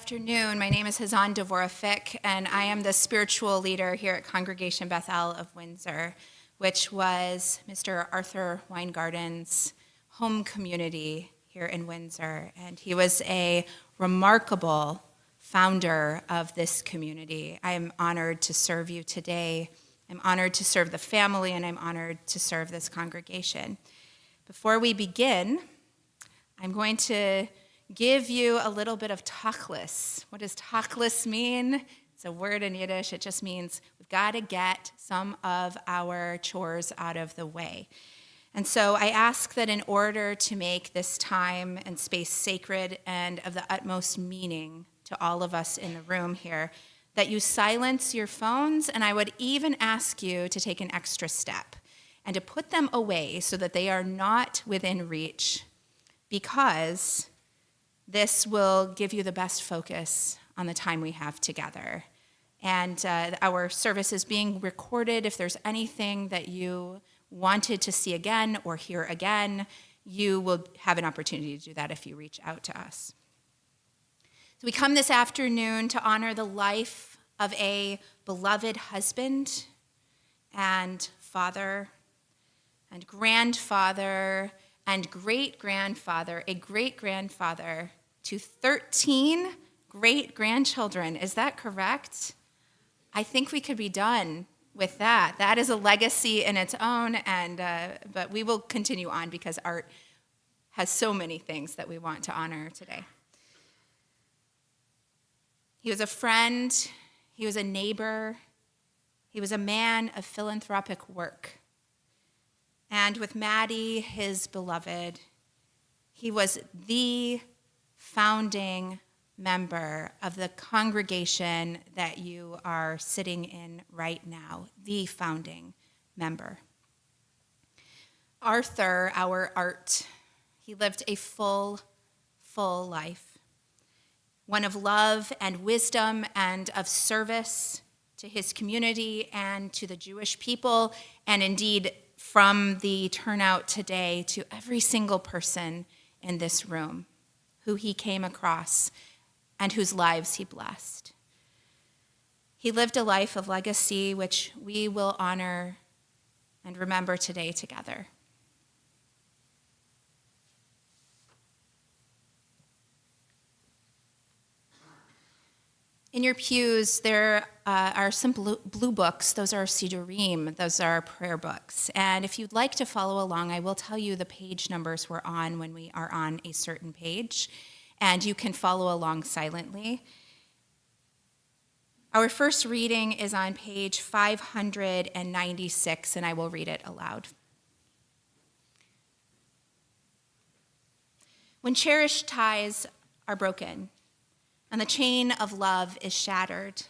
afternoon. My name is Hazan Dvorafik, and I am the spiritual leader here at Congregation Beth of Windsor, which was Mr. Arthur Weingarden's home community here in Windsor. And he was a remarkable founder of this community. I am honored to serve you today. I'm honored to serve the family, and I'm honored to serve this congregation. Before we begin, I'm going to give you a little bit of tachlis. What does tachlis mean? It's a word in Yiddish. It just means we've got to get some of our chores out of the way. And so I ask that in order to make this time and space sacred and of the utmost meaning to all of us in the room here, that you silence your phones, and I would even ask you to take an extra step and to put them away so that they are not within reach, because this will give you the best focus on the time we have together. And our service is being recorded. If there's anything that you wanted to see again or hear again, you will have an opportunity to do that if you reach out to us. So we come this afternoon to honor the life of a beloved husband and father and grandfather and great-grandfather, a great-grandfather to 13 great-grandchildren. Is that correct? I think we could be done with that. That is a legacy in its own, but we will continue on because art has so many things that we want to honor today. He was a friend, he was a neighbor, he was a man of philanthropic work. And with Maddie, his beloved, he was the founding member of the congregation that you are sitting in right now, the founding member. Arthur, our art, he lived a full life, one of love and wisdom and of service to his community and to the Jewish people, and indeed from the turnout today to every single person in this room who he came across and whose lives he blessed. He lived a life of legacy which we will honor and remember today together. In your pews, there are some blue books. Those are Sidurim. Those are prayer books. And if you'd like to follow along, I will tell you the page numbers we're on when we are on a certain page, and you can follow along silently. Our first reading is on page 596, and I will read it aloud. When cherished ties are broken, and the chain of love is shattered,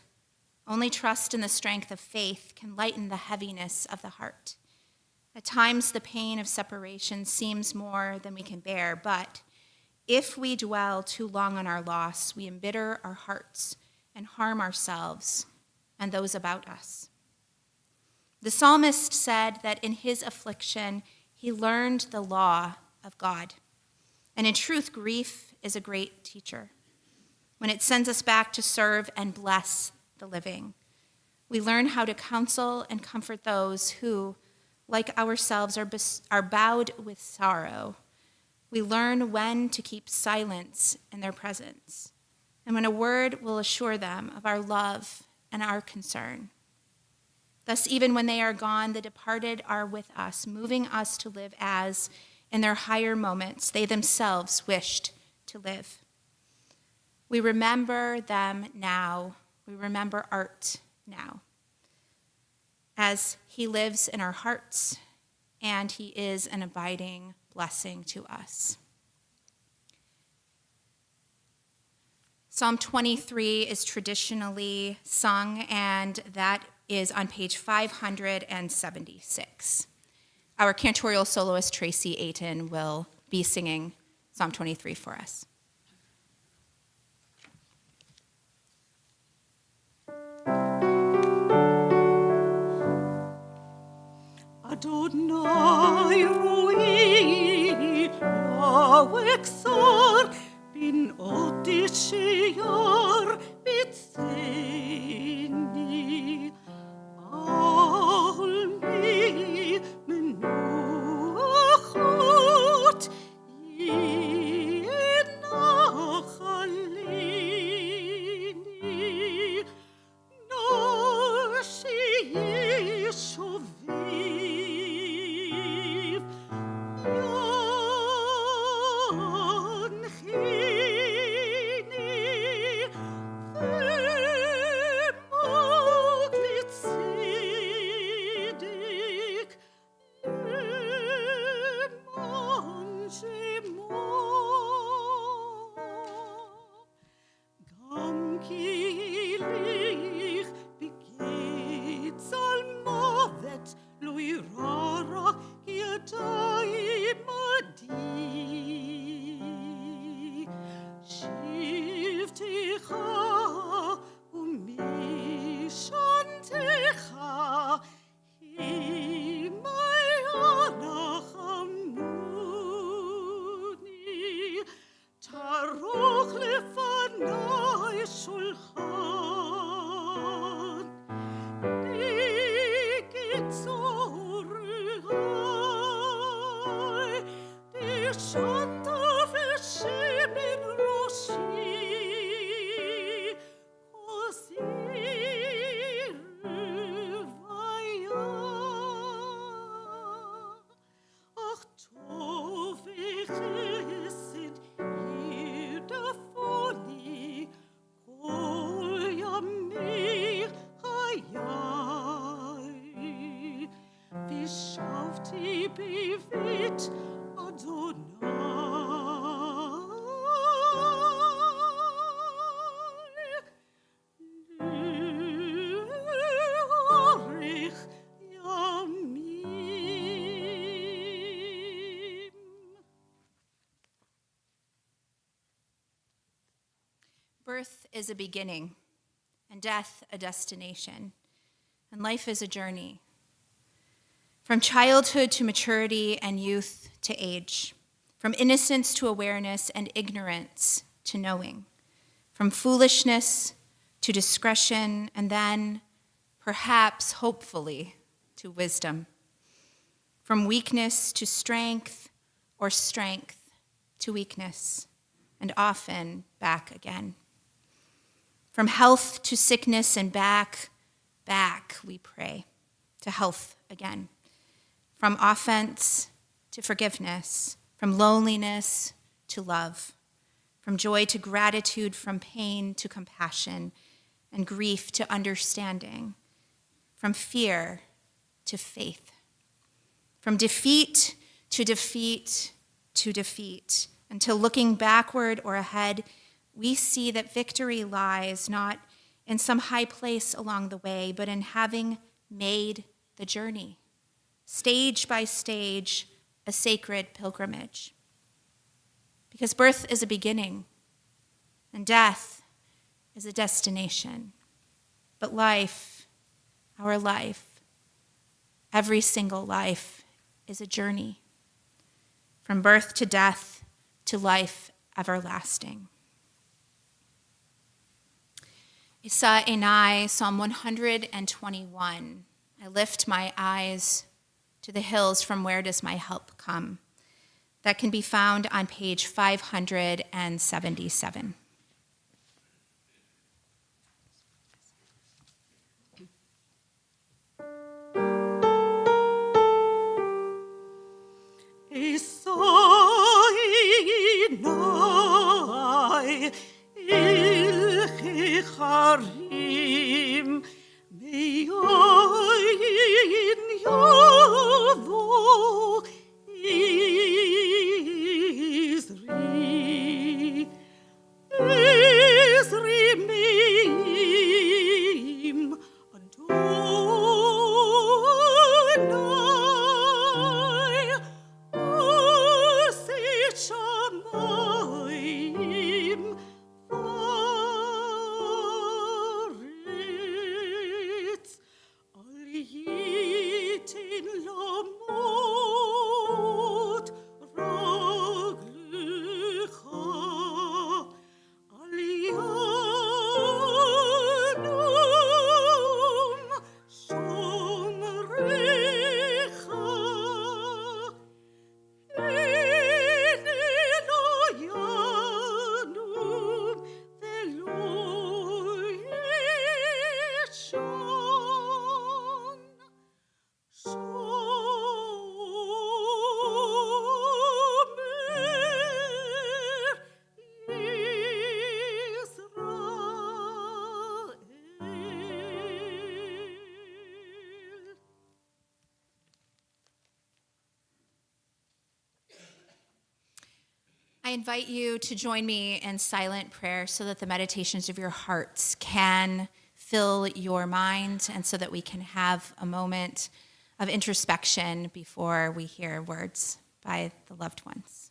only trust in the strength of faith can lighten the heaviness of the heart. At times, the pain of separation seems more than we can bear, but if we dwell too long on our loss, we embitter our hearts and harm ourselves and those about us. The psalmist said that in his affliction, he learned the law of God. And in truth, grief is a great teacher. When it sends us back to serve and bless the living, we learn how to counsel and comfort those who, like ourselves, are bowed with sorrow. We learn when to keep silence in their presence, and when a word will assure them of our love and our concern. Thus, even when they are gone, the departed are with us, moving us to live as, in their higher moments, they themselves wished to live. We remember them now. We remember art now, as he lives in our hearts, and he is an abiding blessing to us. Psalm 23 is traditionally sung, and that is on page 576. Our cantorial soloist, Tracy Ayton, will be singing Psalm 23 for us. Adonai roi, Yahweh xor, bin odisheya Birth is a beginning, and death a destination, and life is a journey. From childhood to maturity and youth to age, from innocence to awareness and ignorance to knowing, from foolishness to discretion, and then, perhaps, hopefully, to wisdom. From weakness to strength, or strength to weakness, and often back again. From health to sickness and back, we pray, to health again. From offense to forgiveness, from loneliness to love, from joy to gratitude, from pain to compassion, and grief to understanding, from fear to faith, from defeat to defeat to defeat, until looking backward or ahead, we see that victory lies not in some high place along the way, but in having made the journey, stage by stage, a sacred pilgrimage. Because birth is a beginning, and death is a destination. But life, our life, every single life, is a journey. From birth to death to life everlasting. Isa Enai, Psalm 121. I lift my eyes to the hills, from where does my help come? That can be found on page 577. Isa Enai, Charim, Me'ayin Yavo Izri, Izri Me'im Adonai, Osit Shamayim, I invite you to join me in silent prayer so that the meditations of your hearts can fill your mind and so that we can have a moment of introspection before we hear words by the loved ones.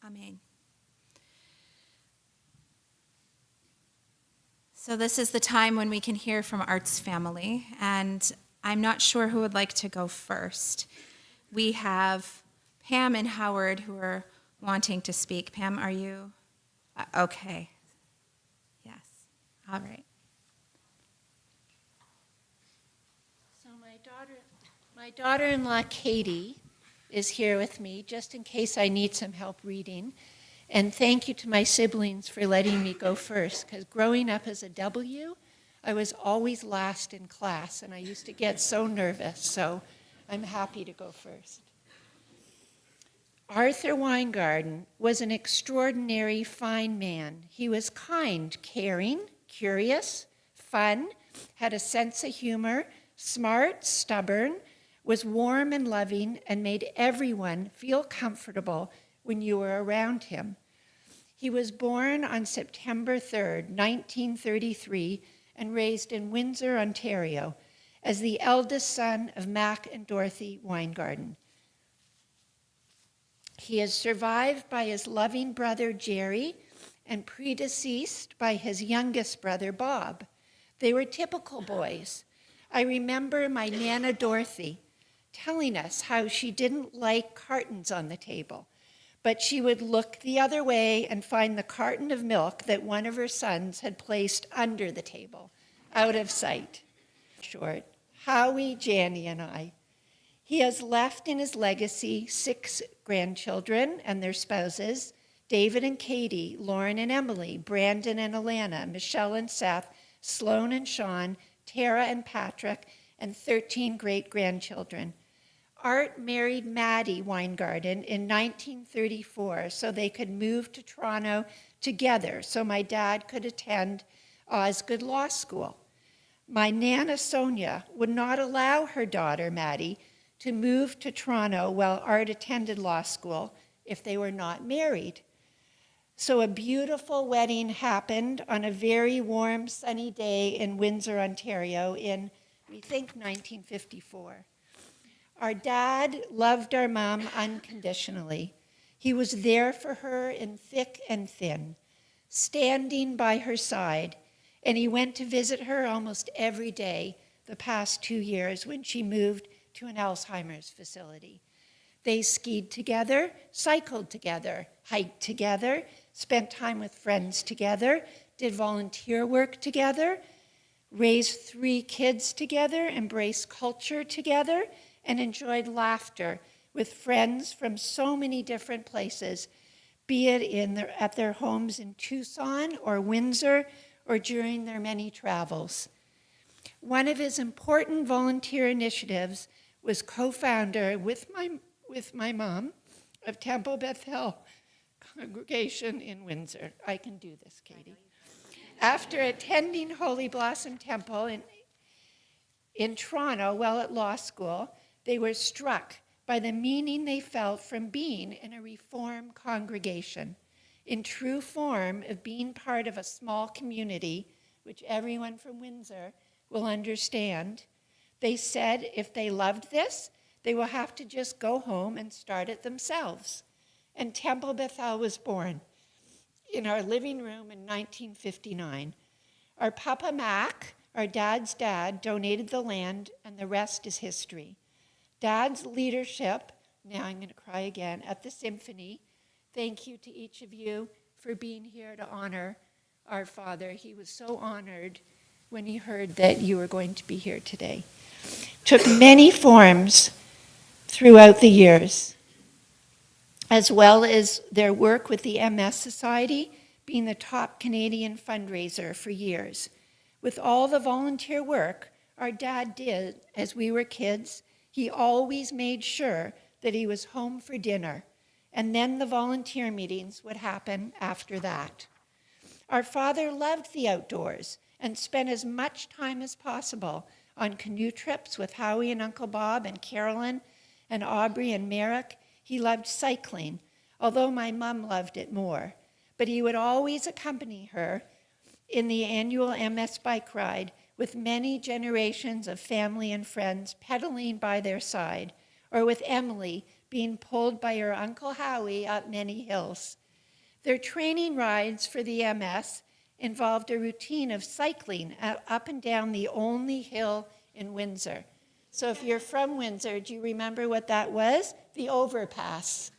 Amen. So this is the time when we can hear from Art's family, and I'm not sure who would like to go first. We have Pam and Howard who are wanting to speak. Pam, are you? Okay. Yes. All right. So my daughter-in-law Katie is here with me, just in case I need some help reading. And thank you to my siblings for letting me go first, because growing up as a W, I was always last in class, and I used to get so nervous, so I'm happy to go first. Arthur Weingarden was an extraordinary, fine man. He was kind, caring, curious, fun, had a sense of humor, smart, stubborn, was warm and loving, and made everyone feel comfortable when you were around him. He was born on September 3rd, 1933, and raised in Windsor, Ontario, as the eldest son of Mac and Dorothy Weingarden. He is survived by his loving brother Jerry and predeceased by his youngest brother Bob. They were typical boys. I remember my Nana Dorothy telling us how she didn't like cartons on the table, but she would look the other way and find the carton of milk that one of her sons had placed under the table, out of sight. Short, Howie, Janny, and I. He has left in his legacy 6 grandchildren and their spouses, David and Katie, Lauren and Emily, Brandon and Alana, Michelle and Seth, Sloan and Sean, Tara and Patrick, and 13 great-grandchildren. Art married Maddie Weingarden in 1934 so they could move to Toronto together so my dad could attend Osgoode Law School. My Nana Sonia would not allow her daughter Maddie to move to Toronto while Art attended law school if they were not married. So a beautiful wedding happened on a very warm, sunny day in Windsor, Ontario in, we think, 1954. Our dad loved our mom unconditionally. He was there for her in thick and thin, standing by her side, and he went to visit her almost every day the past 2 years when she moved to an Alzheimer's facility. They skied together, cycled together, hiked together, spent time with friends together, did volunteer work together, raised 3 kids together, embraced culture together, and enjoyed laughter with friends from so many different places, be it at their homes in Tucson or Windsor or during their many travels. One of his important volunteer initiatives was co-founder with my mom of Temple Bethel congregation in Windsor. I can do this, Katie. After attending Holy Blossom Temple in Toronto while at law school, they were struck by the meaning they felt from being in a Reformed congregation, in true form of being part of a small community, which everyone from Windsor will understand. They said if they loved this, they will have to just go home and start it themselves. And Temple Bethel was born in our living room in 1959. Our Papa Mac, our dad's dad, donated the land, and the rest is history. Dad's leadership, now I'm going to cry again, at the symphony. Thank you to each of you for being here to honor our father. He was so honored when he heard that you were going to be here today. Took many forms throughout the years, as well as their work with the MS Society, being the top Canadian fundraiser for years. With all the volunteer work our dad did as we were kids, he always made sure that he was home for dinner, and then the volunteer meetings would happen after that. Our father loved the outdoors and spent as much time as possible on canoe trips with Howie and Uncle Bob and Carolyn and Aubrey and Merrick. He loved cycling, although my mom loved it more. But he would always accompany her in the annual MS bike ride with many generations of family and friends pedaling by their side, or with Emily being pulled by her Uncle Howie up many hills. Their training rides for the MS involved a routine of cycling up and down the only hill in Windsor. So if you're from Windsor, do you remember what that was? The overpass.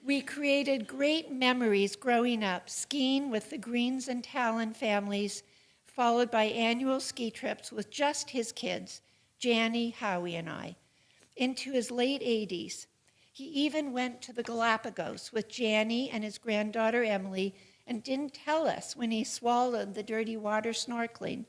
We created great memories growing up, skiing with the Greens and Talon families, followed by annual ski trips with just his kids, Janny, Howie, and I. Into his late 80s, he even went to the Galapagos with Janny and his granddaughter Emily and didn't tell us when he swallowed the dirty water snorkeling.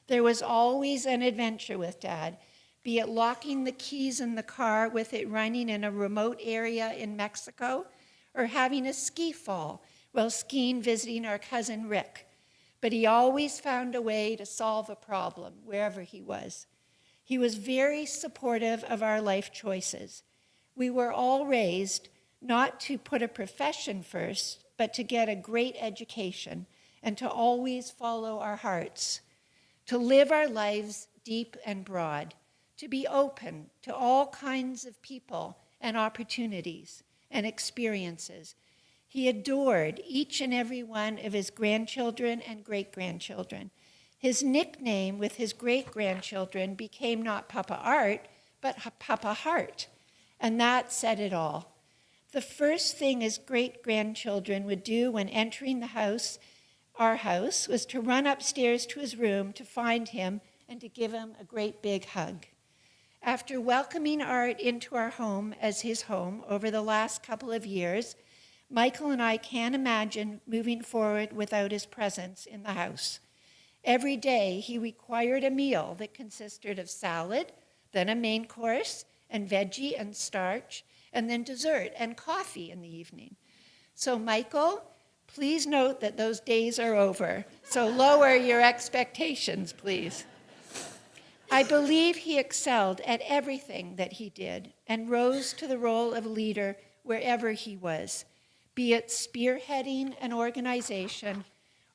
There was always an adventure with Dad, be it locking the keys in the car with it running in a remote area in Mexico, or having a ski fall while skiing visiting our cousin Rick. But he always found a way to solve a problem wherever he was. He was very supportive of our life choices. We were all raised not to put a profession first, but to get a great education and to always follow our hearts, to live our lives deep and broad, to be open to all kinds of people and opportunities and experiences. He adored each and every one of his grandchildren and great-grandchildren. His nickname with his great-grandchildren became not Papa Art, but Papa Heart, and that said it all. The first thing his great-grandchildren would do when entering the house, our house, was to run upstairs to his room to find him and to give him a great big hug. After welcoming Art into our home as his home over the last couple of years, Michael and I can't imagine moving forward without his presence in the house. Every day he required a meal that consisted of salad, then a main course, and veggie and starch, and then dessert and coffee in the evening. So Michael, please note that those days are over, so lower your expectations, please. I believe he excelled at everything that he did and rose to the role of leader wherever he was, be it spearheading an organization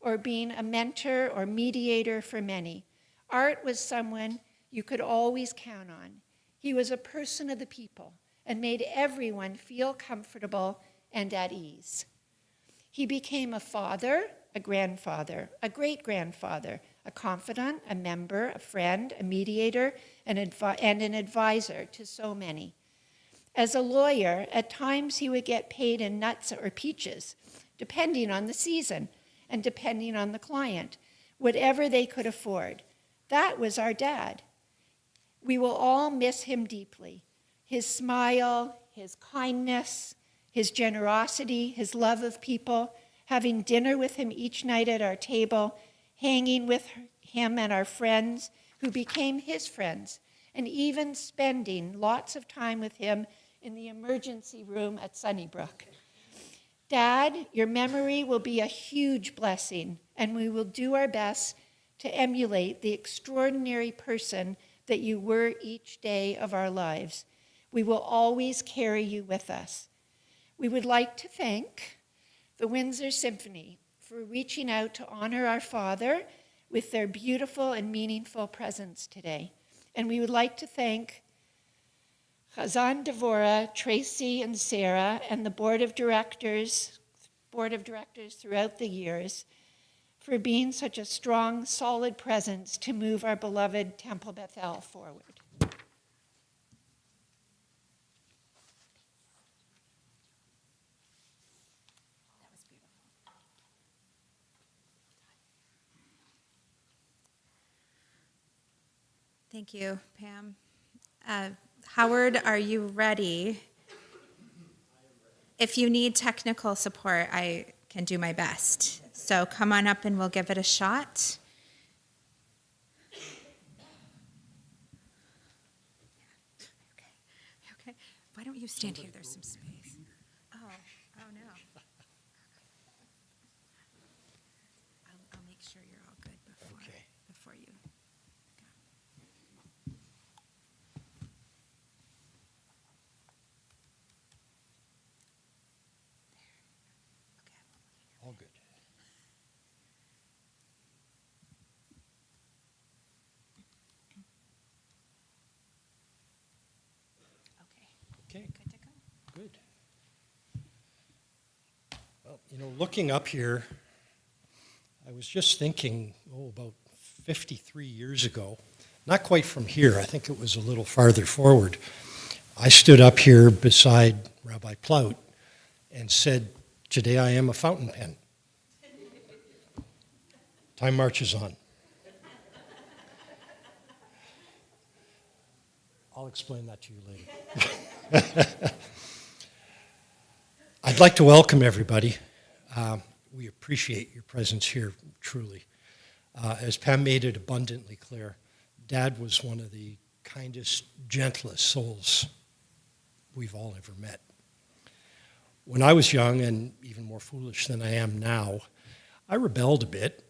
or being a mentor or mediator for many. Art was someone you could always count on. He was a person of the people and made everyone feel comfortable and at ease. He became a father, a grandfather, a great-grandfather, a confidant, a member, a friend, a mediator, and an advisor to so many. As a lawyer, at times he would get paid in nuts or peaches, depending on the season and depending on the client, whatever they could afford. That was our dad. We will all miss him deeply. His smile, his kindness, his generosity, his love of people, having dinner with him each night at our table, hanging with him and our friends who became his friends, and even spending lots of time with him in the emergency room at Sunnybrook. Dad, your memory will be a huge blessing, and we will do our best to emulate the extraordinary person that you were each day of our lives. We will always carry you with us. We would like to thank the Windsor Symphony for reaching out to honor our father with their beautiful and meaningful presence today. And we would like to thank Chazan Devora, Tracy, and Sarah, and the board of directors throughout the years for being such a strong, solid presence to move our beloved Temple Bethel forward. Thank you, Pam. Howard, are you ready? If you need technical support, I can do my best. So come on up and we'll give it a shot. Okay. Why don't you stand here? There's some space. Oh no. I'll make sure you're all good before you. All good. Okay. Good to go. Good. Well, looking up here, I was just thinking, about 53 years ago, not quite from here, I think it was a little farther forward, I stood up here beside Rabbi Plout and said, "Today I am a fountain pen." Time marches on. I'll explain that to you later. I'd like to welcome everybody. We appreciate your presence here, truly. As Pam made it abundantly clear, Dad was one of the kindest, gentlest souls we've all ever met. When I was young and even more foolish than I am now, I rebelled a bit,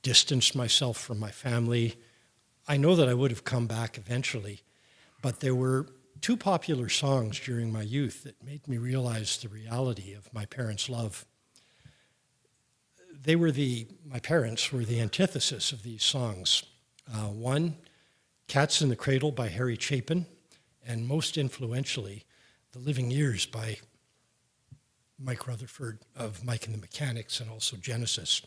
distanced myself from my family. I know that I would have come back eventually, but there were two popular songs during my youth that made me realize the reality of my parents' love. My parents were the antithesis of these songs. One, Cats in the Cradle by Harry Chapin, and most influentially, The Living Years by Mike Rutherford of Mike and the Mechanics and also Genesis.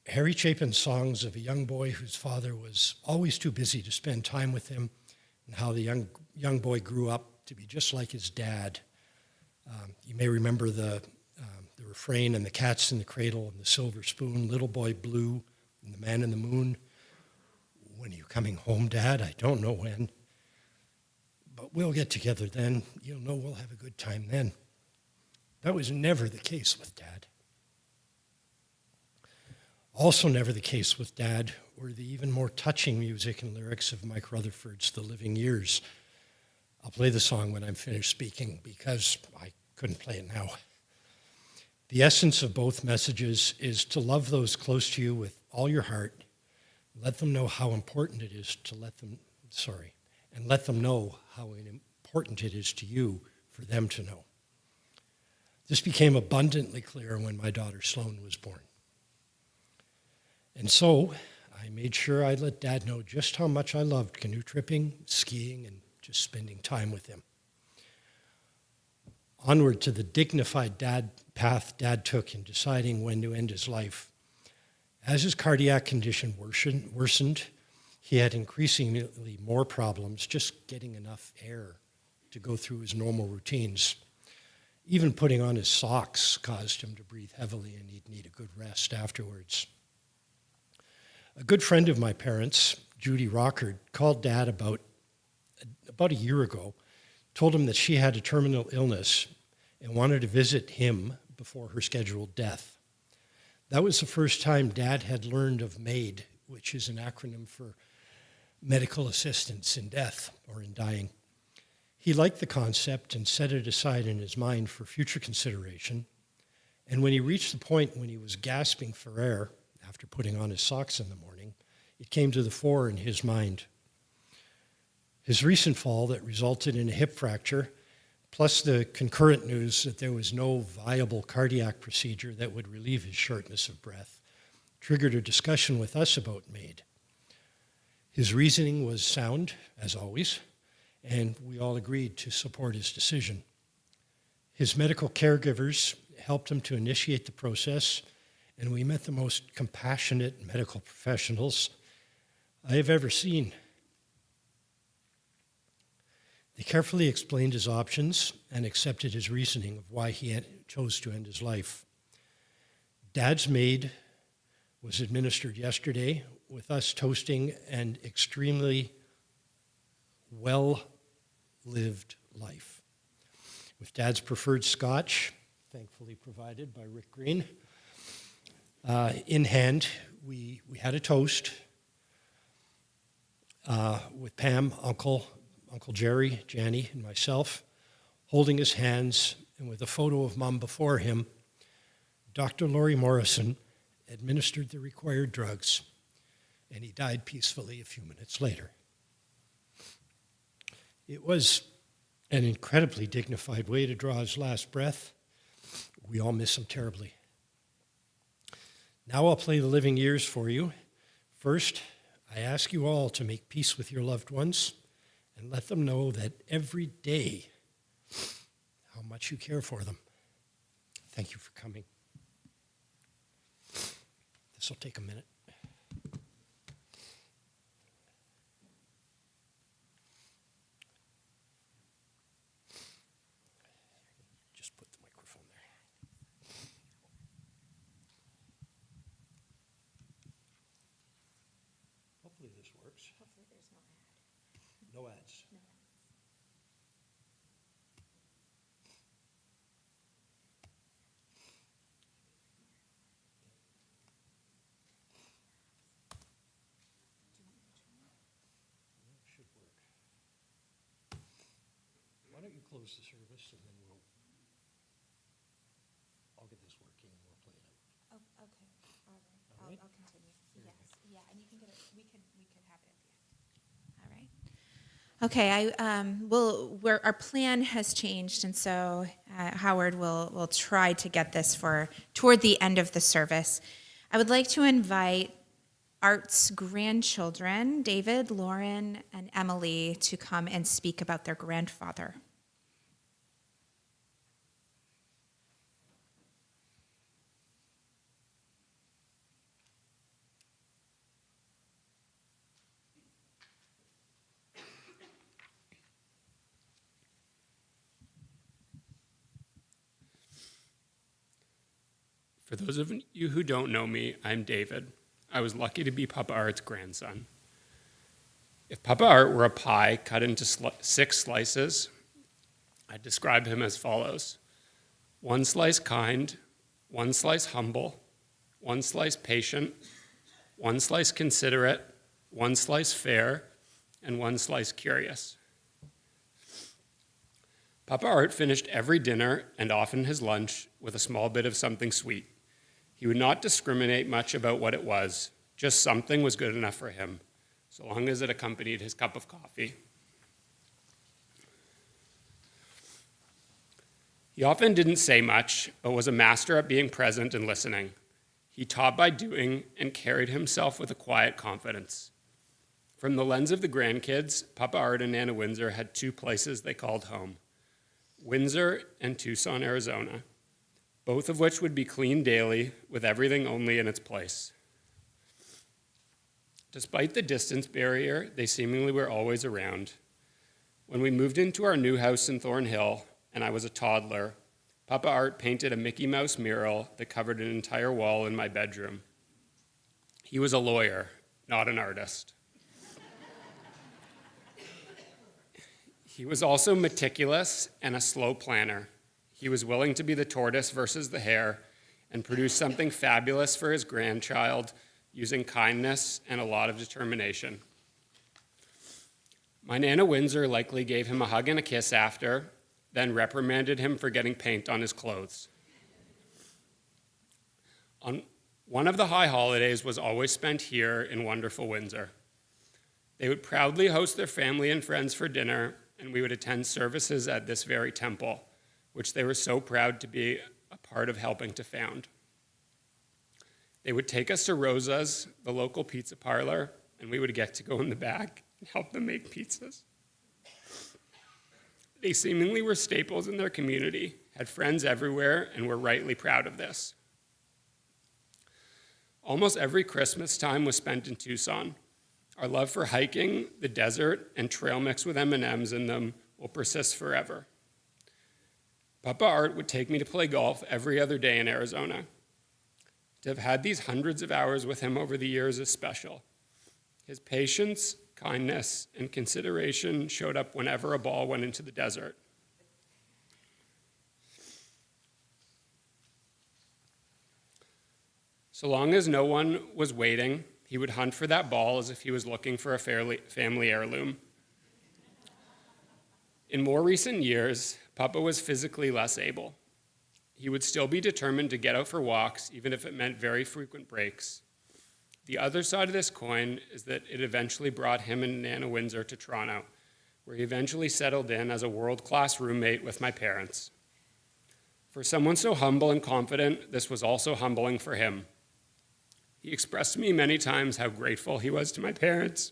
Harry Chapin's songs of a young boy whose father was always too busy to spend time with him, and how the young boy grew up to be just like his dad. You may remember the refrain, "And the cat's in the cradle and the silver spoon, little boy blue and the man in the moon. When are you coming home, Dad? I don't know when. But we'll get together then. You'll know we'll have a good time then." That was never the case with Dad. Also never the case with Dad were the even more touching music and lyrics of Mike Rutherford's The Living Years. I'll play the song when I'm finished speaking because I couldn't play it now. The essence of both messages is to love those close to you with all your heart. Let them know how important it is to let them know how important it is to you for them to know. This became abundantly clear when my daughter Sloane was born. And so I made sure I let Dad know just how much I loved canoe tripping, skiing, and just spending time with him. Onward to the dignified path Dad took in deciding when to end his life. As his cardiac condition worsened, he had increasingly more problems just getting enough air to go through his normal routines. Even putting on his socks caused him to breathe heavily, and he'd need a good rest afterwards. A good friend of my parents, Judy Rockard, called Dad about a year ago, told him that she had a terminal illness and wanted to visit him before her scheduled death. That was the first time Dad had learned of MAID, which is an acronym for medical assistance in death or in dying. He liked the concept and set it aside in his mind for future consideration. And when he reached the point when he was gasping for air after putting on his socks in the morning, it came to the fore in his mind. His recent fall that resulted in a hip fracture, plus the concurrent news that there was no viable cardiac procedure that would relieve his shortness of breath, triggered a discussion with us about MAID. His reasoning was sound, as always, and we all agreed to support his decision. His medical caregivers helped him to initiate the process, and we met the most compassionate medical professionals I have ever seen. They carefully explained his options and accepted his reasoning of why he chose to end his life. Dad's MAID was administered yesterday with us toasting an extremely well-lived life. With Dad's preferred scotch, thankfully provided by Rick Green, in hand, we had a toast with Pam, Uncle Jerry, Janny, and myself, holding his hands, and with a photo of Mom before him, Dr. Laurie Morrison administered the required drugs, and he died peacefully a few minutes later. It was an incredibly dignified way to draw his last breath. We all miss him terribly. Now I'll play The Living Years for you. First, I ask you all to make peace with your loved ones and let them know that every day how much you care for them. Thank you for coming. This will take a minute. Just put the microphone there. Hopefully this works. Hopefully there's no ad. No ads. No. Should work. Why don't you close the service and then I'll get this working and we'll play it out. Oh, okay. All right. All right. I'll continue. Yes. Yeah, and you can get it. We could have it at the end. All right. Okay. Our plan has changed, and so Howard will try to get this toward the end of the service. I would like to invite Art's grandchildren, David, Lauren, and Emily, to come and speak about their grandfather. For those of you who don't know me, I'm David. I was lucky to be Papa Art's grandson. If Papa Art were a pie cut into 6 slices, I'd describe him as follows. 1 slice kind, 1 slice humble, 1 slice patient, 1 slice considerate, 1 slice fair, and 1 slice curious. Papa Art finished every dinner and often his lunch with a small bit of something sweet. He would not discriminate much about what it was, just something was good enough for him, so long as it accompanied his cup of coffee. He often didn't say much, but was a master at being present and listening. He taught by doing and carried himself with a quiet confidence. From the lens of the grandkids, Papa Art and Nana Windsor had 2 places they called home, Windsor and Tucson, Arizona, both of which would be cleaned daily with everything only in its place. Despite the distance barrier, they seemingly were always around. When we moved into our new house in Thornhill and I was a toddler, Papa Art painted a Mickey Mouse mural that covered an entire wall in my bedroom. He was a lawyer, not an artist. He was also meticulous and a slow planner. He was willing to be the tortoise versus the hare and produce something fabulous for his grandchild using kindness and a lot of determination. My Nana Windsor likely gave him a hug and a kiss after, then reprimanded him for getting paint on his clothes. One of the high holidays was always spent here in wonderful Windsor. They would proudly host their family and friends for dinner, and we would attend services at this very temple, which they were so proud to be a part of helping to found. They would take us to Rosa's, the local pizza parlor, and we would get to go in the back and help them make pizzas. They seemingly were staples in their community, had friends everywhere, and were rightly proud of this. Almost every Christmas time was spent in Tucson. Our love for hiking, the desert, and trail mix with M&Ms in them will persist forever. Papa Art would take me to play golf every other day in Arizona. To have had these hundreds of hours with him over the years is special. His patience, kindness, and consideration showed up whenever a ball went into the desert. So long as no one was waiting, he would hunt for that ball as if he was looking for a family heirloom. In more recent years, Papa was physically less able. He would still be determined to get out for walks, even if it meant very frequent breaks. The other side of this coin is that it eventually brought him and Nana Windsor to Toronto, where he eventually settled in as a world-class roommate with my parents. For someone so humble and confident, this was also humbling for him. He expressed to me many times how grateful he was to my parents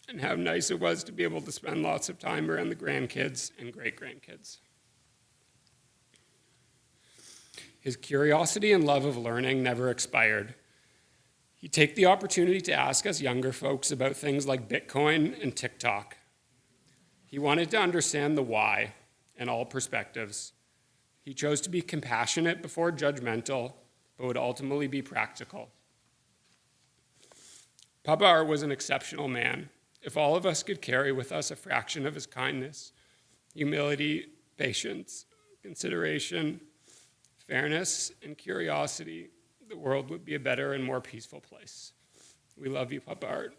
and how nice it was to be able to spend lots of time around the grandkids and great-grandkids. His curiosity and love of learning never expired. He'd take the opportunity to ask us younger folks about things like Bitcoin and TikTok. He wanted to understand the why and all perspectives. He chose to be compassionate before judgmental, but would ultimately be practical. Papa Art was an exceptional man. If all of us could carry with us a fraction of his kindness, humility, patience, consideration, fairness, and curiosity, the world would be a better and more peaceful place. We love you, Papa Art.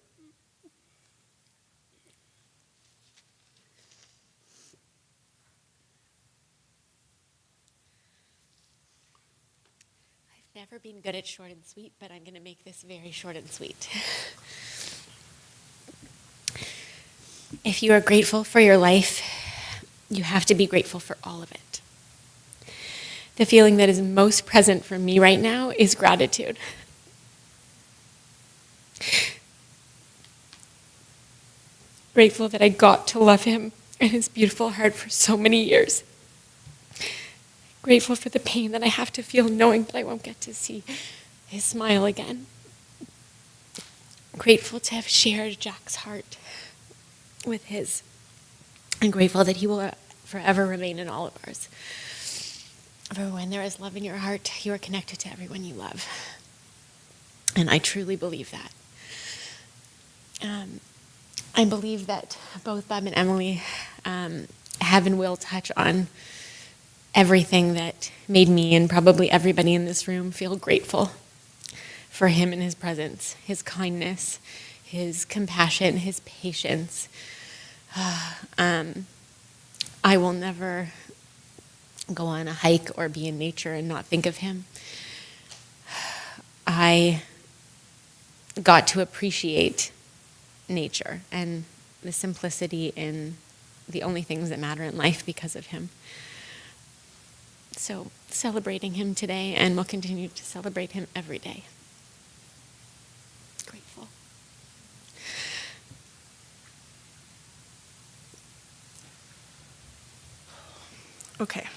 I've never been good at short and sweet, but I'm going to make this very short and sweet. If you are grateful for your life, you have to be grateful for all of it. The feeling that is most present for me right now is gratitude. Grateful that I got to love him and his beautiful heart for so many years. Grateful for the pain that I have to feel knowing that I won't get to see his smile again. Grateful to have shared Jack's heart with his. And grateful that he will forever remain in all of ours. For when there is love in your heart, you are connected to everyone you love. And I truly believe that. I believe that both Bob and Emily have and will touch on everything that made me and probably everybody in this room feel grateful for him and his presence, his kindness, his compassion, his patience. I will never go on a hike or be in nature and not think of him. I got to appreciate nature and the simplicity in the only things that matter in life because of him. So celebrating him today, and we'll continue to celebrate him every day. Grateful. Okay.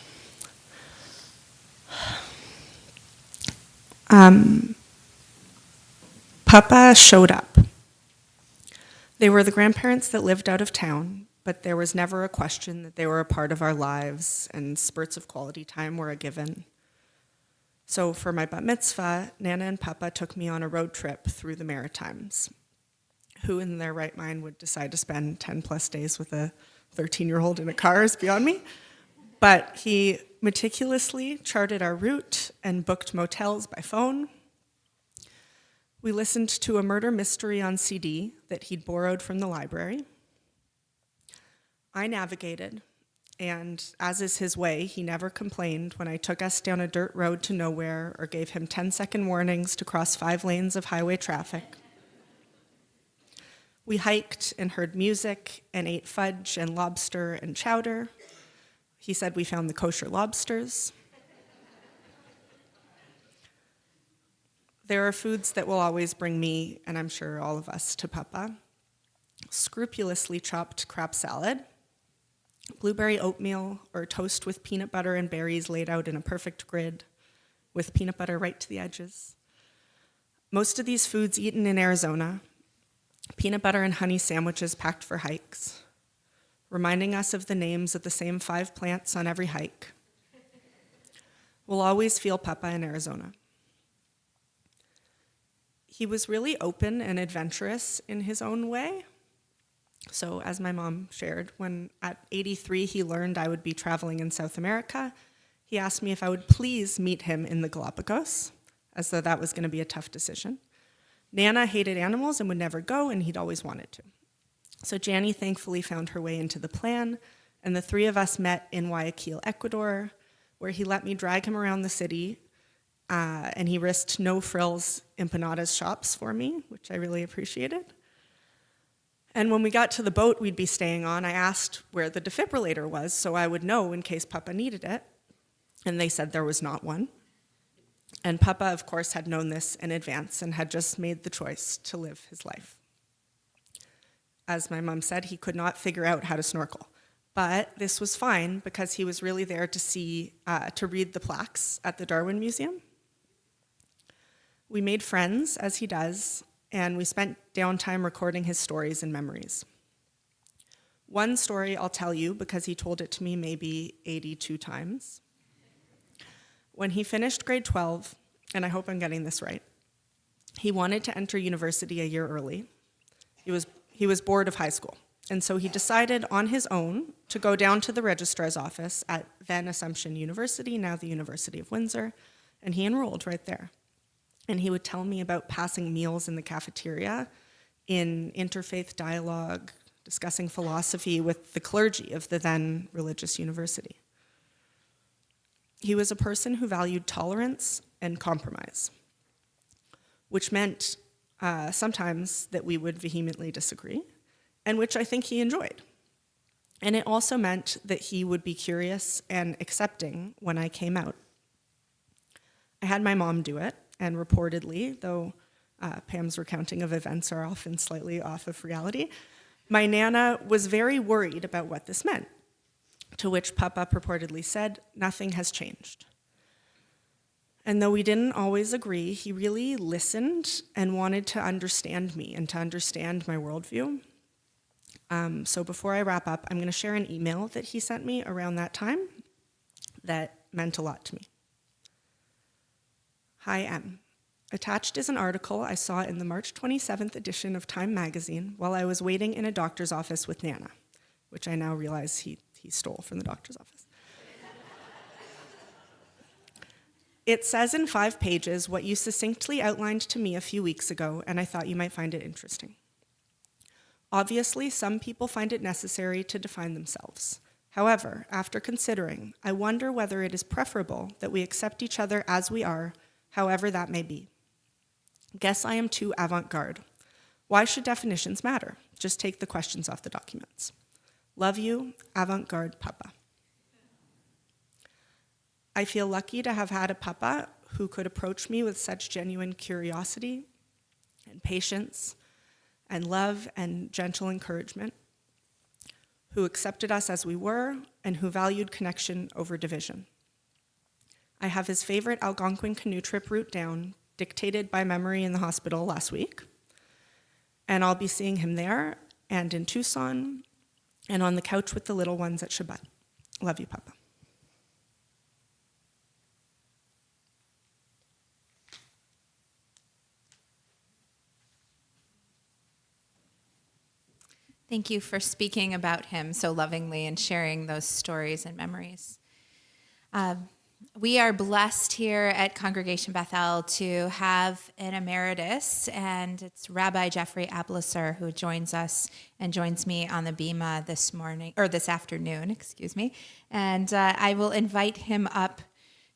Papa showed up. They were the grandparents that lived out of town, but there was never a question that they were a part of our lives, and spurts of quality time were a given. So for my bat mitzvah, Nana and Papa took me on a road trip through the Maritimes. Who in their right mind would decide to spend 10 plus days with a 13-year-old in a car is beyond me. But he meticulously charted our route and booked motels by phone. We listened to a murder mystery on CD that he'd borrowed from the library. I navigated, and as is his way, he never complained when I took us down a dirt road to nowhere or gave him 10-second warnings to cross 5 lanes of highway traffic. We hiked and heard music and ate fudge and lobster and chowder. He said we found the kosher lobsters. There are foods that will always bring me, and I'm sure all of us, to Papa. Scrupulously chopped crab salad, blueberry oatmeal, or toast with peanut butter and berries laid out in a perfect grid, with peanut butter right to the edges. Most of these foods eaten in Arizona, peanut butter and honey sandwiches packed for hikes, reminding us of the names of the same 5 plants on every hike. We'll always feel Papa in Arizona. He was really open and adventurous in his own way. So as my mom shared, when at 83 he learned I would be traveling in South America, he asked me if I would please meet him in the Galapagos, as though that was going to be a tough decision. Nana hated animals and would never go, and he'd always wanted to. So Janny thankfully found her way into the plan, and the 3 of us met in Guayaquil, Ecuador, where he let me drag him around the city, and he risked no frills empanadas shops for me, which I really appreciated. And when we got to the boat we'd be staying on, I asked where the defibrillator was so I would know in case Papa needed it, and they said there was not one. And Papa, of course, had known this in advance and had just made the choice to live his life. As my mom said, he could not figure out how to snorkel, But this was fine because he was really there to read the plaques at the Darwin Museum. We made friends, as he does, and we spent downtime recording his stories and memories. One story I'll tell you because he told it to me maybe 82 times. When he finished grade 12, and I hope I'm getting this right, he wanted to enter university a year early. He was bored of high school, and so he decided on his own to go down to the registrar's office at then Assumption University, now the University of Windsor, and he enrolled right there. And he would tell me about passing meals in the cafeteria, in interfaith dialogue, discussing philosophy with the clergy of the then religious university. He was a person who valued tolerance and compromise, which meant sometimes that we would vehemently disagree, and which I think he enjoyed. And it also meant that he would be curious and accepting when I came out. I had my mom do it, and reportedly, though Pam's recounting of events are often slightly off of reality, my Nana was very worried about what this meant, to which Papa purportedly said, "Nothing has changed." And though we didn't always agree, he really listened and wanted to understand me and to understand my worldview. So before I wrap up, I'm going to share an email that he sent me around that time that meant a lot to me. Hi, Em. Attached is an article I saw in the March 27th edition of Time magazine while I was waiting in a doctor's office with Nana, which I now realize he stole from the doctor's office. It says in 5 pages what you succinctly outlined to me a few weeks ago, and I thought you might find it interesting. Obviously, some people find it necessary to define themselves. However, after considering, I wonder whether it is preferable that we accept each other as we are, however that may be. Guess I am too avant-garde. Why should definitions matter? Just take the questions off the documents. Love you, avant-garde Papa. I feel lucky to have had a Papa who could approach me with such genuine curiosity and patience and love and gentle encouragement, who accepted us as we were and who valued connection over division. I have his favorite Algonquin canoe trip route down, dictated by memory in the hospital last week, and I'll be seeing him there and in Tucson and on the couch with the little ones at Shabbat. Love you, Papa. Thank you for speaking about him so lovingly and sharing those stories and memories. We are blessed here at Congregation Beth El to have an emeritus, and it's Rabbi Jeffrey Ablisser who joins us and joins me on the bima this afternoon, And I will invite him up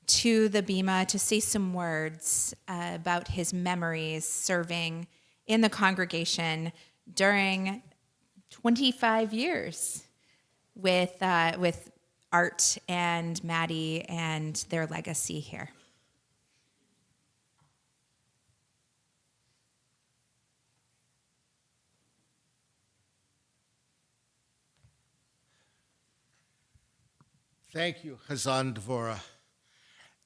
to the bima to say some words about his memories serving in the congregation during 25 years with Art and Maddie and their legacy here. Thank you, Chazan Dvorah.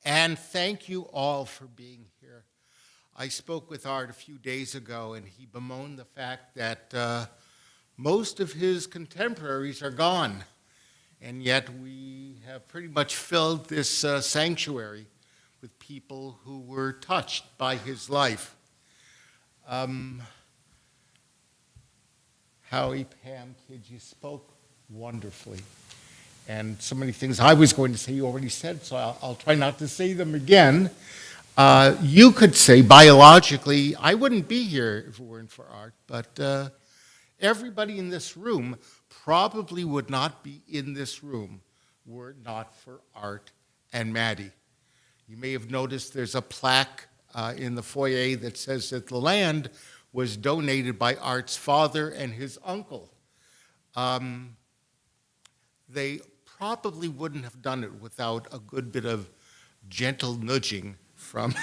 And thank you all for being here. I spoke with Art a few days ago, and he bemoaned the fact that most of his contemporaries are gone. And yet we have pretty much filled this sanctuary with people who were touched by his life. Howie, Pam, kids, you spoke wonderfully. And so many things I was going to say you already said, so I'll try not to say them again. You could say, biologically, I wouldn't be here if it weren't for Art, but everybody in this room probably would not be in this room were it not for Art and Maddie. You may have noticed there's a plaque in the foyer that says that the land was donated by Art's father and his uncle. They probably wouldn't have done it without a good bit of gentle nudging from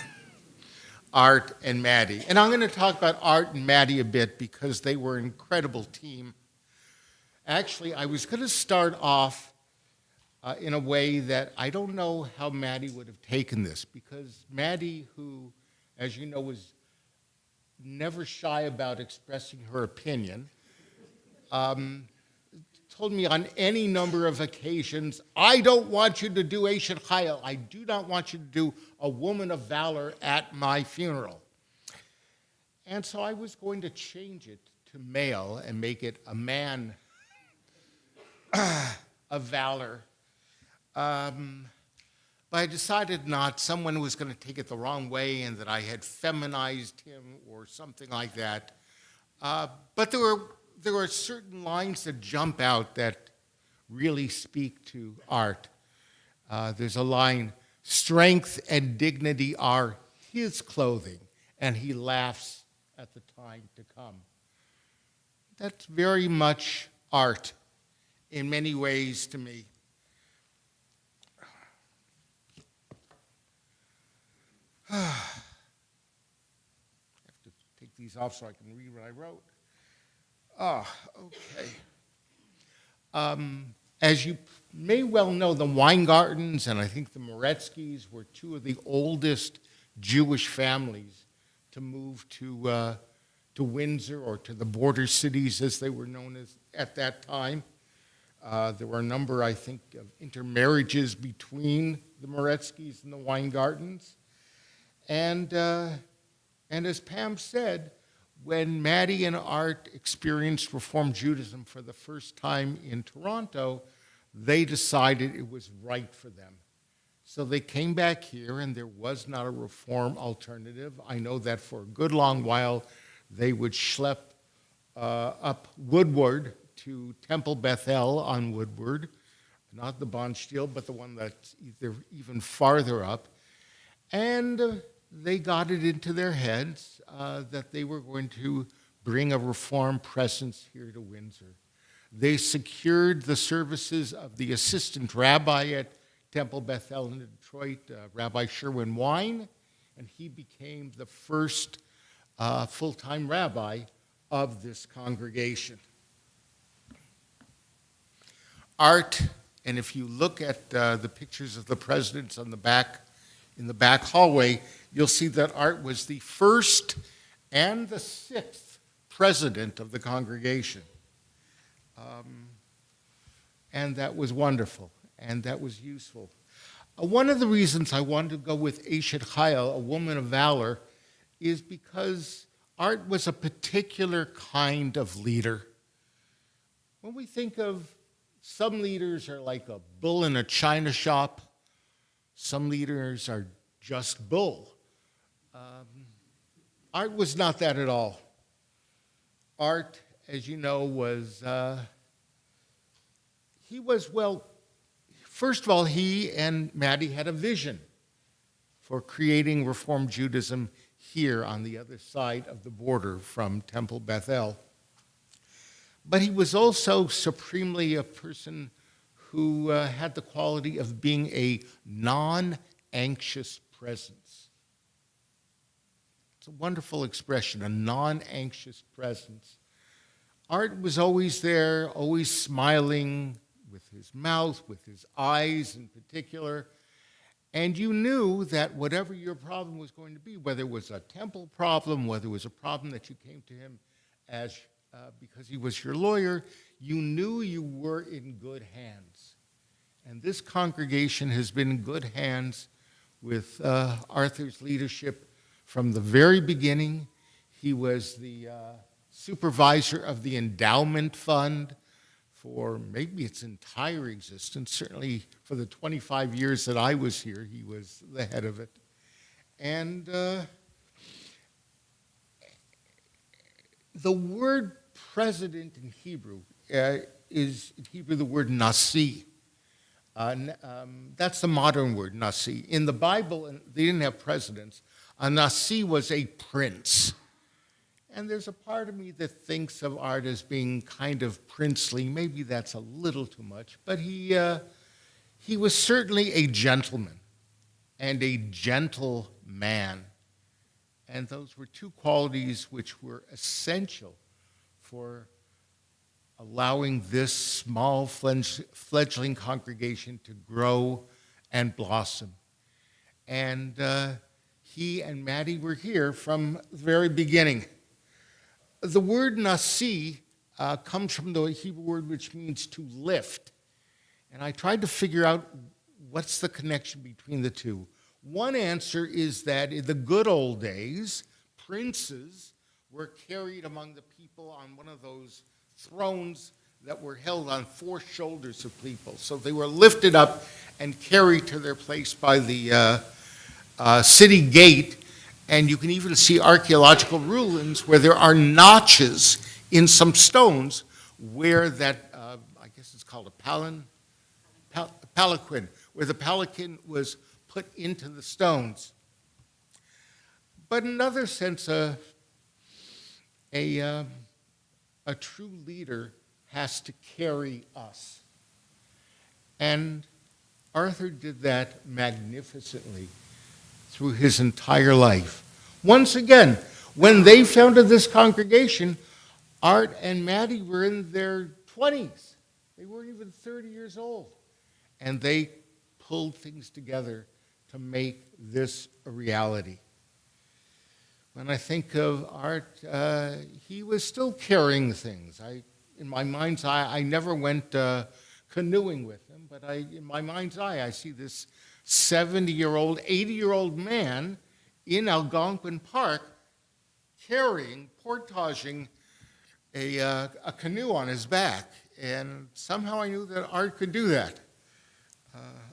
Art and Maddie. And I'm going to talk about Art and Maddie a bit because they were an incredible team. Actually, I was going to start off in a way that I don't know how Maddie would have taken this, because Maddie, who, as you know, was never shy about expressing her opinion, told me on any number of occasions, I don't want you to do Eshet Chayil. I do not want you to do a woman of valor at my funeral. And so I was going to change it to male and make it a man of valor. But I decided not. Someone was going to take it the wrong way and that I had feminized him or something like that. But there were certain lines that jump out that really speak to Art. There's a line, strength and dignity are his clothing, and he laughs at the time to come. That's very much Art in many ways to me. I have to take these off so I can read what I wrote. Okay. As you may well know, the Weingardens and I think the Moretsky's were two of the oldest Jewish families to move to Windsor, or to the border cities as they were known as at that time. There were a number, I think, of intermarriages between the Moretsky's and the Weingardens. And as Pam said, when Maddie and Art experienced Reform Judaism for the first time in Toronto, they decided it was right for them. So they came back here, and there was not a Reform alternative. I know that for a good long while, they would schlep up Woodward to Temple Beth El on Woodward, not the Bonsteel, but the one that's even farther up. And they got it into their heads that they were going to bring a Reform presence here to Windsor. They secured the services of the assistant rabbi at Temple Beth El in Detroit, Rabbi Sherwin Wein, and he became the first full-time rabbi of this congregation. Art, and if you look at the pictures of the presidents on the back, in the back hallway, you'll see that Art was the first and the sixth president of the congregation. And that was wonderful, and that was useful. One of the reasons I wanted to go with Eshet Chayil, a woman of valor, is because Art was a particular kind of leader. When we think of some leaders are like a bull in a china shop, some leaders are just bull. Art was not that at all. Art, as you know, was, first of all, he and Maddie had a vision for creating Reform Judaism here on the other side of the border from Temple Beth El. But he was also supremely a person who had the quality of being a non-anxious presence. It's a wonderful expression, a non-anxious presence. Art was always there, always smiling with his mouth, with his eyes in particular. And you knew that whatever your problem was going to be, whether it was a temple problem, whether it was a problem that you came to him as because he was your lawyer, you knew you were in good hands. And this congregation has been in good hands with Arthur's leadership from the very beginning. He was the supervisor of the endowment fund for maybe its entire existence. Certainly for the 25 years that I was here, he was the head of it. And the word president in Hebrew is in Hebrew the word nasi. That's the modern word, nasi. In the Bible, they didn't have presidents. A nasi was a prince. And there's a part of me that thinks of Art as being kind of princely. Maybe that's a little too much. But he was certainly a gentleman and a gentle man. And those were two qualities which were essential for allowing this small fledgling congregation to grow and blossom. And he and Maddie were here from the very beginning. The word nasi comes from the Hebrew word which means to lift. And I tried to figure out what's the connection between the two. One answer is that in the good old days, princes were carried among the people on one of those thrones that were held on 4 shoulders of people. So they were lifted up and carried to their place by the city gate. And you can even see archaeological ruins where there are notches in some stones where that, I guess it's called a palanquin, where the palanquin was put into the stones. But in another sense, a true leader has to carry us. And Arthur did that magnificently through his entire life. Once again, when they founded this congregation, Art and Maddie were in their 20s. They weren't even 30 years old. And they pulled things together to make this a reality. When I think of Art, he was still carrying things. In my mind's eye, I never went canoeing with him, but in my mind's eye, I see this 70-year-old, 80-year-old man in Algonquin Park portaging a canoe on his back. And somehow I knew that Art could do that.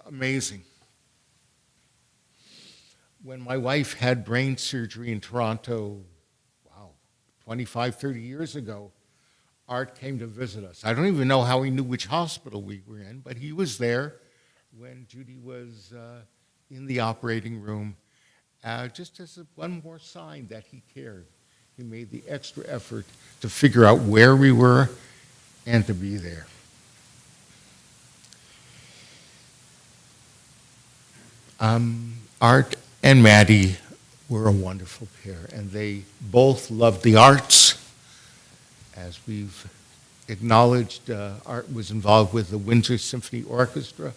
Amazing. When my wife had brain surgery in Toronto, 25, 30 years ago, Art came to visit us. I don't even know how he knew which hospital we were in, but he was there when Judy was in the operating room, just as one more sign that he cared. He made the extra effort to figure out where we were and to be there. Art and Maddie were a wonderful pair, and they both loved the arts. As we've acknowledged, Art was involved with the Windsor Symphony Orchestra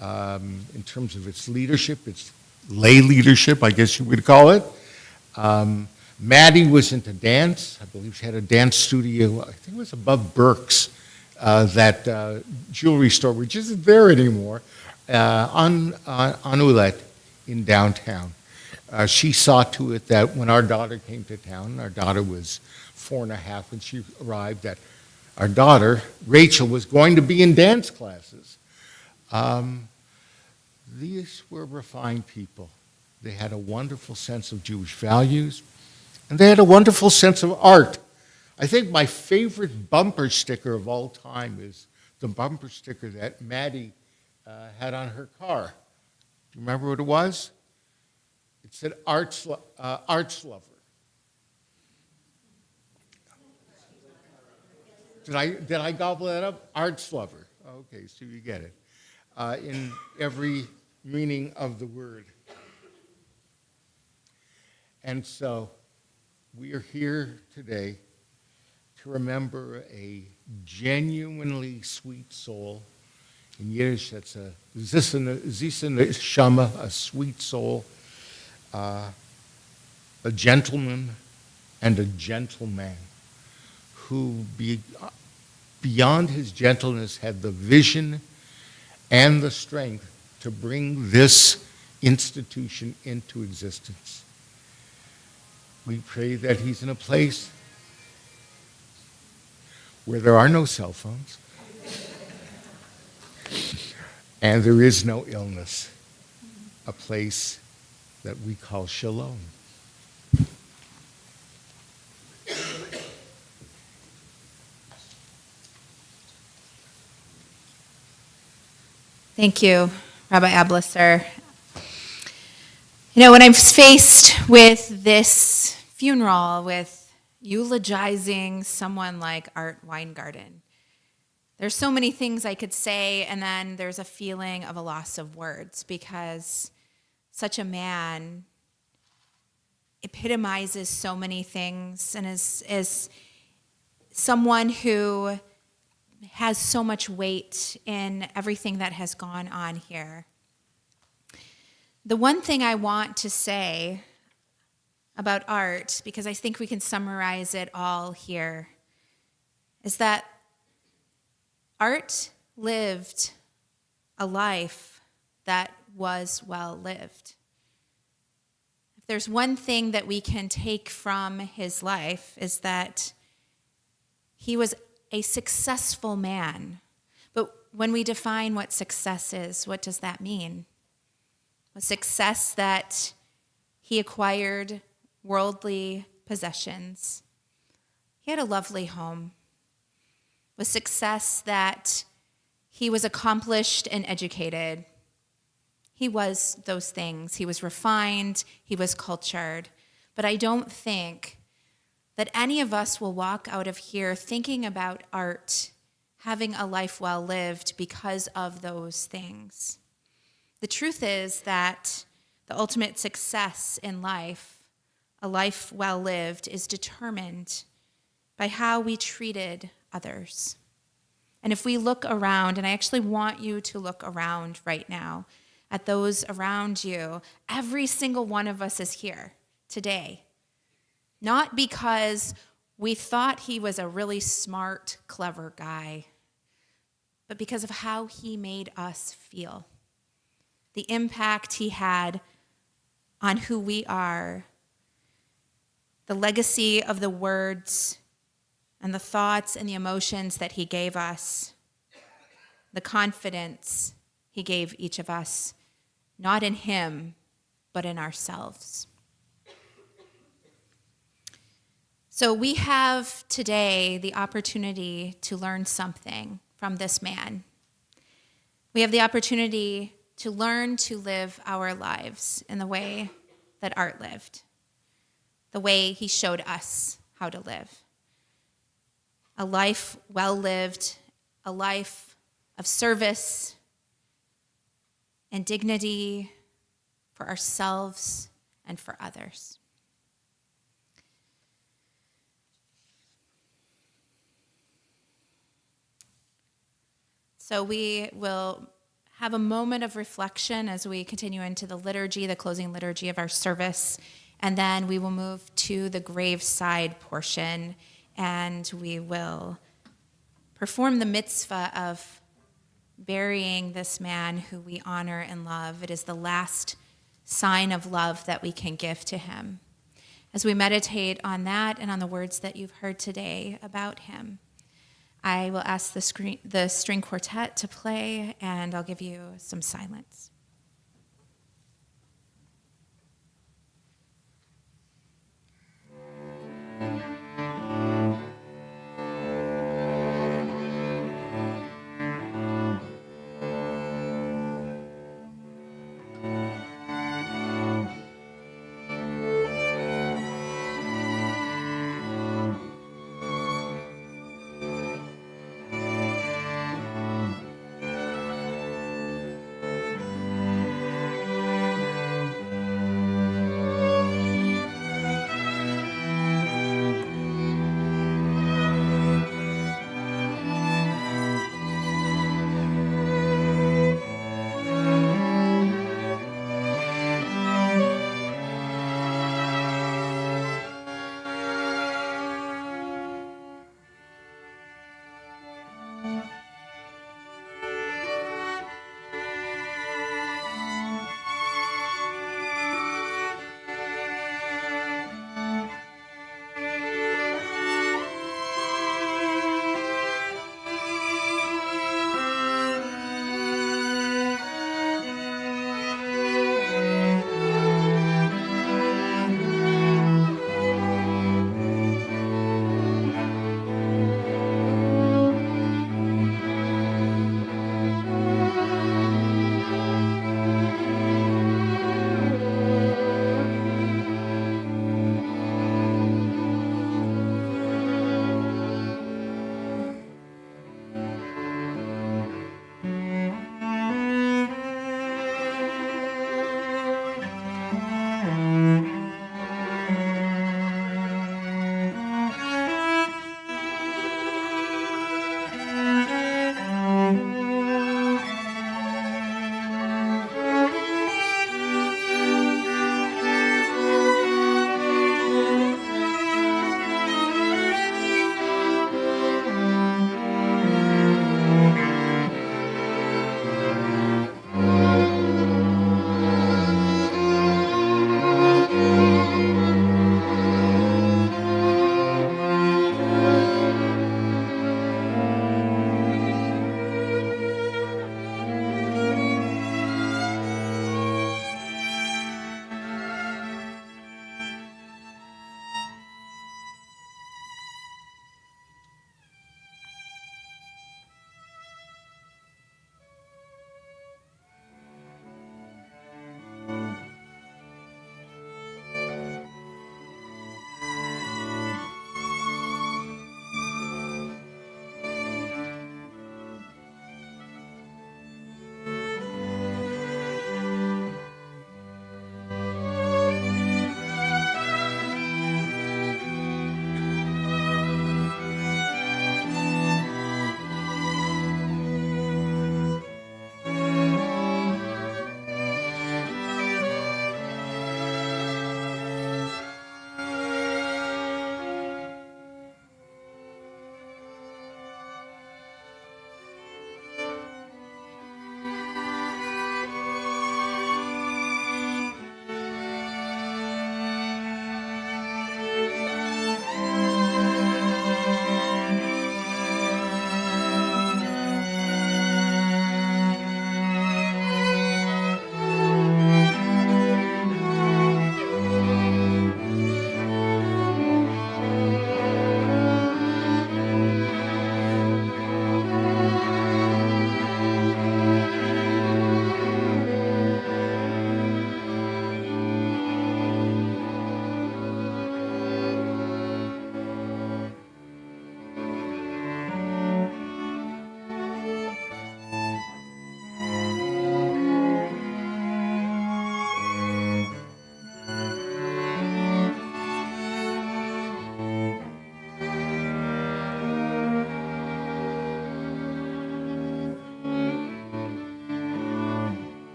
in terms of its leadership, its lay leadership, I guess you would call it. Maddie was into dance. I believe she had a dance studio, I think it was above Burke's, that jewelry store, which isn't there anymore, on Ouellette in downtown. She saw to it that when our daughter came to town, our daughter was 4.5 when she arrived, that our daughter, Rachel, was going to be in dance classes. These were refined people. They had a wonderful sense of Jewish values, and they had a wonderful sense of art. I think my favorite bumper sticker of all time is the bumper sticker that Maddie had on her car. Do you remember what it was? It said arts lover. Did I gobble that up? Arts lover. Okay, so you get it. In every meaning of the word. And so we are here today to remember a genuinely sweet soul. In Yiddish, that's a zisene shama, a sweet soul, a gentleman and a gentleman who, beyond his gentleness, had the vision and the strength to bring this institution into existence. We pray that he's in a place where there are no cell phones and there is no illness, a place that we call shalom. Thank you, Rabbi Ablisser. You know, when I'm faced with this funeral, with eulogizing someone like Art Weingarden, there's so many things I could say, and then there's a feeling of a loss of words, because such a man epitomizes so many things, and is someone who has so much weight in everything that has gone on here. The one thing I want to say about art, because I think we can summarize it all here, is that art lived a life that was well lived. If there's one thing that we can take from his life, is that he was a successful man. But when we define what success is, what does that mean? Was success that he acquired worldly possessions? He had a lovely home. Was success that he was accomplished and educated? He was those things. He was refined, he was cultured. But I don't think that any of us will walk out of here thinking about art having a life well lived because of those things. The truth is that the ultimate success in life, a life well lived, is determined by how we treated others. And if we look around, and I actually want you to look around right now at those around you, every single one of us is here today. Not because we thought he was a really smart, clever guy, but because of how he made us feel. The impact he had on who we are, the legacy of the words and the thoughts and the emotions that he gave us, the confidence he gave each of us, not in him, but in ourselves. So we have today the opportunity to learn something from this man. We have the opportunity to learn to live our lives in the way that art lived, the way he showed us how to live. A life well lived, a life of service and dignity for ourselves and for others. So we will have a moment of reflection as we continue into the liturgy, the closing liturgy of our service, and then we will move to the graveside portion, and we will perform the mitzvah of burying this man who we honor and love. It is the last sign of love that we can give to him. As we meditate on that and on the words that you've heard today about him, I will ask the string quartet to play, and I'll give you some silence.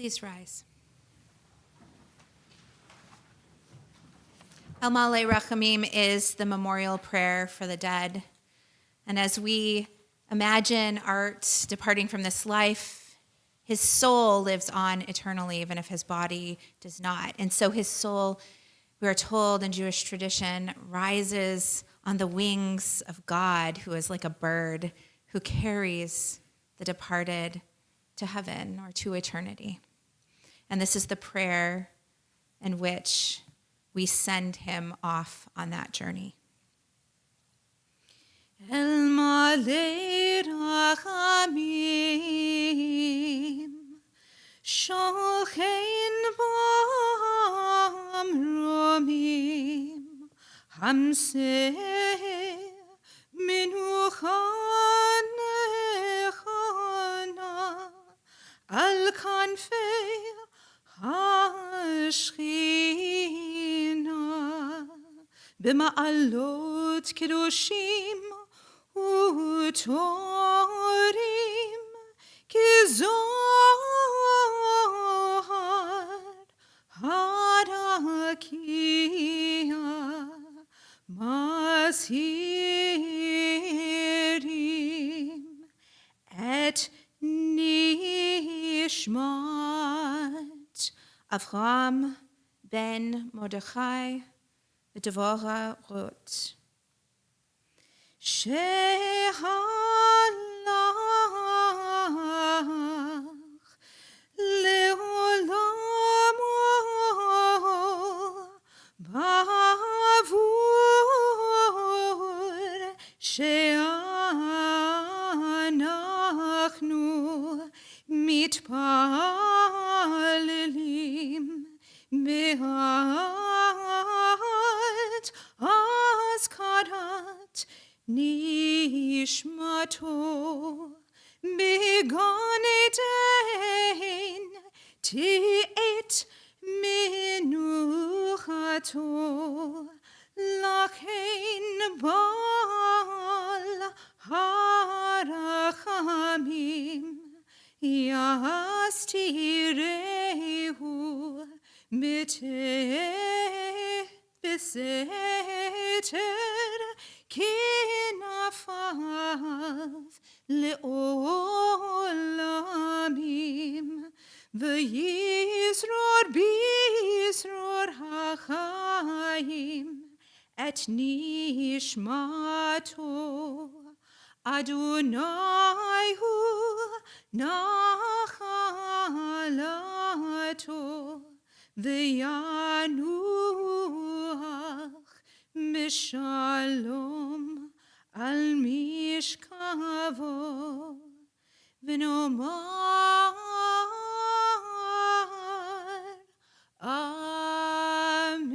Please rise. El Malei Rachamim is the memorial prayer for the dead. And as we imagine Art departing from this life, his soul lives on eternally, even if his body does not. And so his soul, we are told in Jewish tradition, rises on the wings of God, who is like a bird, who carries the departed to heaven or to eternity. And this is the prayer in which we send him off on that journey. El Malei Rachamim, Shochein Bam Romim, Hamseh Minucha Nechana, Al Kanfei HaShechina, B'ma'alot Kedoshim Utorim Kizohar Harakia Mashirim Et Nishmat Avraham ben Mordechai v'Devorah Ruth. Shehalach le'olamo ba'avur she'anachnu mitpalelim be'at azkarat nishmato began eden ti'et menuchato lachein bal harachamim yastirehu beseter kinafav leolamim v'yisror bisror hachayim et nishmato Adonai hu nachalato v'yanuach mishalom al mishkavo v'nomar Amen.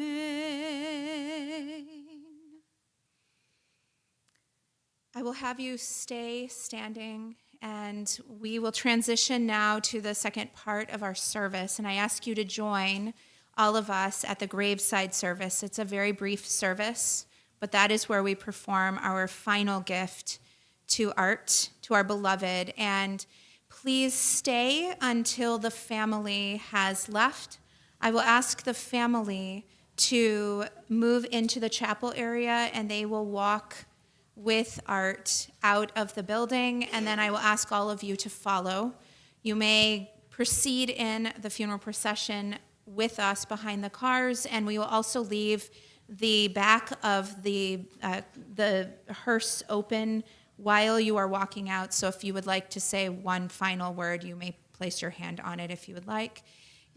I will have you stay standing, and we will transition now to the second part of our service. And I ask you to join all of us at the graveside service. It's a very brief service, but that is where we perform our final gift to Art, to our beloved. And please stay until the family has left. I will ask the family to move into the chapel area, and they will walk with Art out of the building, and then I will ask all of you to follow. You may proceed in the funeral procession with us behind the cars, and we will also leave the back of the hearse open while you are walking out. So if you would like to say one final word, you may place your hand on it if you would like.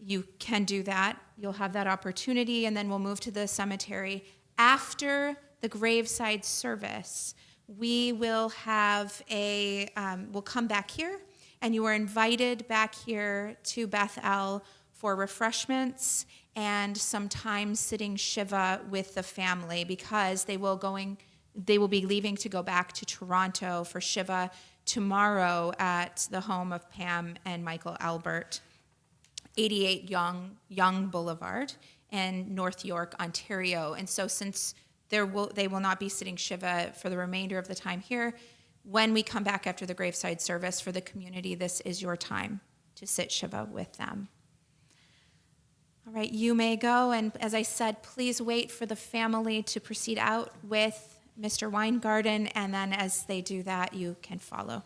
You can do that. You'll have that opportunity, and then we'll move to the cemetery. After the graveside service, we will have we'll come back here, and you are invited back here to Beth El for refreshments and some time sitting Shiva with the family, because they will be leaving to go back to Toronto for Shiva tomorrow at the home of Pam and Michael Albert, 88 Young Boulevard in North York, Ontario. And so since they will not be sitting Shiva for the remainder of the time here, when we come back after the graveside service for the community, this is your time to sit Shiva with them. All right, you may go, and as I said, please wait for the family to proceed out with Mr. Weingarden, and then as they do that, you can follow.